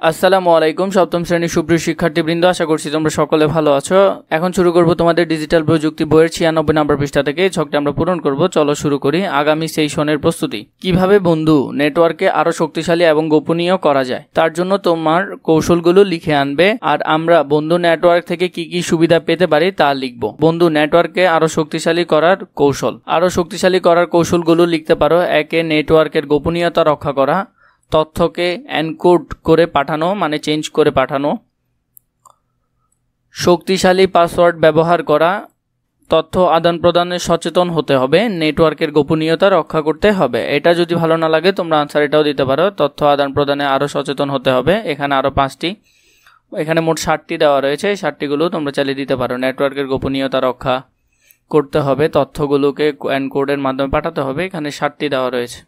আসসালামু আলাইকুম সপ্তম শ্রেণীর সুপ্রিয় শিক্ষার্থীবৃন্দ, আশা করছি তোমরা সকলে ভালো আছো। এখন শুরু করব তোমাদের ডিজিটাল প্রযুক্তি বইয়ের 96 নম্বর পৃষ্ঠা থেকে। ছকটা আমরা পূরণ করব। চলো শুরু করি। আগামী সেশনের প্রস্তুতি। কিভাবে বন্ধু নেটওয়ার্কে আরো শক্তিশালী এবং গোপনীয় করা যায়, তার জন্য তোমার কৌশলগুলো লিখে আনবে। আর আমরা বন্ধু নেটওয়ার্ক থেকে কি কি সুবিধা পেতে পারি তা লিখব। বন্ধু নেটওয়ার্ককে আরো শক্তিশালী করার কৌশল। আরো শক্তিশালী করার কৌশলগুলো লিখতে পারো। একে, নেটওয়ার্কের গোপনীয়তা রক্ষা করা, তথ্যকে এনকোড করে পাঠানো মানে চেঞ্জ করে পাঠানো, শক্তিশালী পাসওয়ার্ড ব্যবহার করা, তথ্য আদান প্রদানে সচেতন হতে হবে, নেটওয়ার্কের গোপনীয়তা রক্ষা করতে হবে। এটা যদি ভালো না লাগে তোমরা আনসার এটাও দিতে পারো, তথ্য আদান প্রদানে আরো সচেতন হতে হবে। এখানে আরো 5টি, এখানে মোট 60টি দেওয়া রয়েছে। 60টিগুলো তোমরা চালিয়ে দিতে পারো। নেটওয়ার্কের গোপনীয়তা রক্ষা করতে হবে, তথ্যগুলোকে এনকোডের মাধ্যমে পাঠাতে হবে। এখানে 60টি দেওয়া রয়েছে।